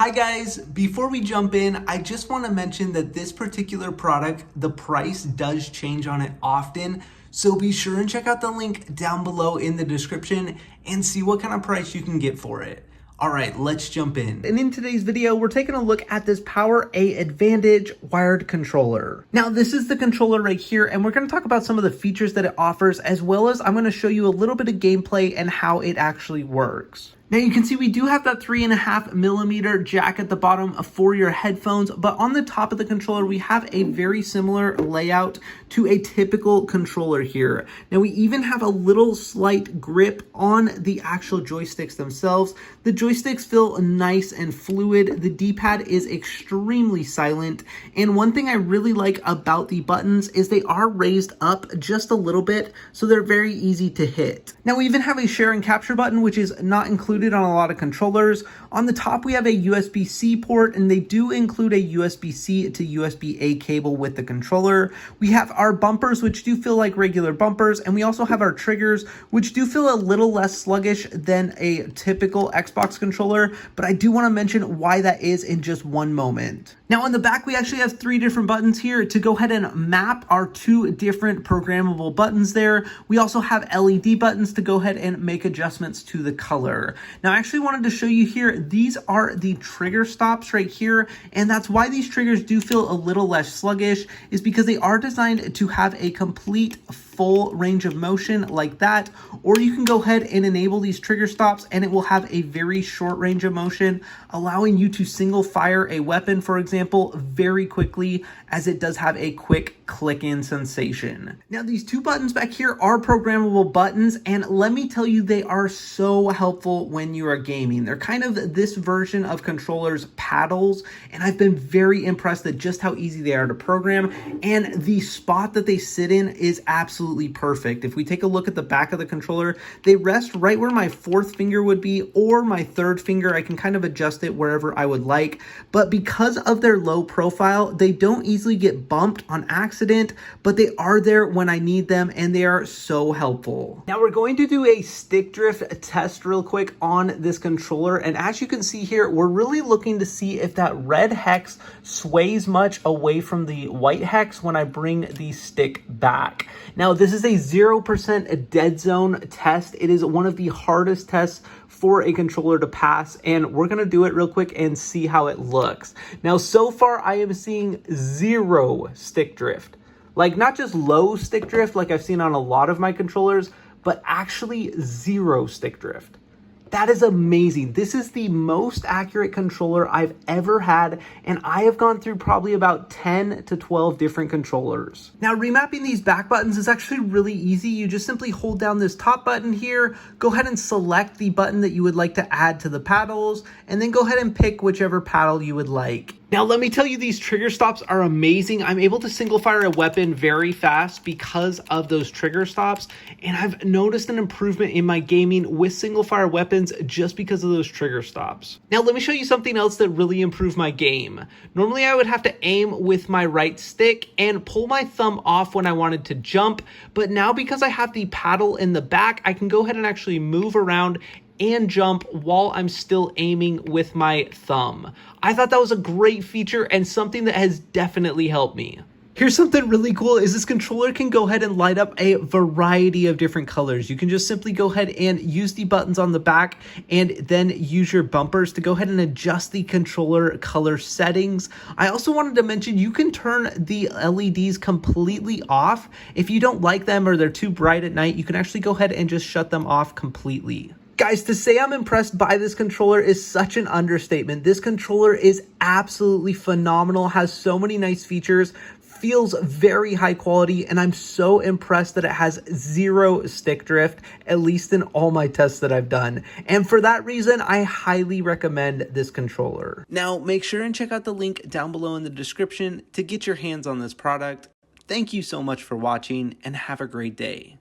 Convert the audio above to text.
Hi guys, before we jump in, I just want to mention that this particular product, the price does change on it often. So be sure and check out the link down below in the description and see what kind of price you can get for it. All right, let's jump in. And in today's video, we're taking a look at this PowerA Advantage wired controller. Now, this is the controller right here, and we're going to talk about some of the features that it offers, as well as I'm going to show you a little bit of gameplay and how it actually works. Now you can see we do have that 3.5mm jack at the bottom for your headphones, but on the top of the controller, we have a very similar layout to a typical controller here. Now we even have a little slight grip on the actual joysticks themselves. The joysticks feel nice and fluid. The D-pad is extremely silent. And one thing I really like about the buttons is they are raised up just a little bit, so they're very easy to hit. Now we even have a share and capture button, which is not included on a lot of controllers. On the top, we have a USB-C port, and they do include a USB-C to USB-A cable with the controller. We have our bumpers, which do feel like regular bumpers, and we also have our triggers, which do feel a little less sluggish than a typical Xbox controller, but I do want to mention why that is in just one moment. Now on the back, we actually have 3 different buttons here to go ahead and map our 2 different programmable buttons there. We also have LED buttons to go ahead and make adjustments to the color. Now I actually wanted to show you here, these are the trigger stops right here, and that's why these triggers do feel a little less sluggish, is because they are designed to have a complete full range of motion like that, or you can go ahead and enable these trigger stops and it will have a very short range of motion, allowing you to single fire a weapon, for example, very quickly, as it does have a quick click-in sensation. Now these 2 buttons back here are programmable buttons, and let me tell you, they are so helpful when you are gaming. They're kind of this version of controllers' paddles, and I've been very impressed at just how easy they are to program, and the spot that they sit in is absolutely perfect. If we take a look at the back of the controller, they rest right where my 4th finger would be, or my 3rd finger. I can kind of adjust it wherever I would like, but because of their low profile, they don't easily get bumped on accident, but they are there when I need them, and they are so helpful. Now we're going to do a stick drift test real quick on this controller, and as you can see here, we're really looking to see if that red hex sways much away from the white hex when I bring the stick back. Now this is a 0% dead zone test. It is one of the hardest tests for a controller to pass, and we're gonna do it real quick and see how it looks. Now so far I am seeing 0 stick drift. Like, not just low stick drift like I've seen on a lot of my controllers, but actually 0 stick drift. That is amazing. This is the most accurate controller I've ever had, and I have gone through probably about 10 to 12 different controllers. Now, remapping these back buttons is actually really easy. You just simply hold down this top button here, go ahead and select the button that you would like to add to the paddles, and then go ahead and pick whichever paddle you would like. Now, let me tell you, these trigger stops are amazing. I'm able to single fire a weapon very fast because of those trigger stops, and I've noticed an improvement in my gaming with single fire weapons just because of those trigger stops. Now, let me show you something else that really improved my game. Normally, I would have to aim with my right stick and pull my thumb off when I wanted to jump, but now because I have the paddle in the back, I can go ahead and actually move around and jump while I'm still aiming with my thumb. I thought that was a great feature and something that has definitely helped me. Here's something really cool, is this controller can go ahead and light up a variety of different colors. You can just simply go ahead and use the buttons on the back and then use your bumpers to go ahead and adjust the controller color settings. I also wanted to mention you can turn the LEDs completely off. If you don't like them or they're too bright at night, you can actually go ahead and just shut them off completely. Guys, to say I'm impressed by this controller is such an understatement. This controller is absolutely phenomenal, has so many nice features, feels very high quality, and I'm so impressed that it has 0 stick drift, at least in all my tests that I've done. And for that reason, I highly recommend this controller. Now, make sure and check out the link down below in the description to get your hands on this product. Thank you so much for watching, and have a great day.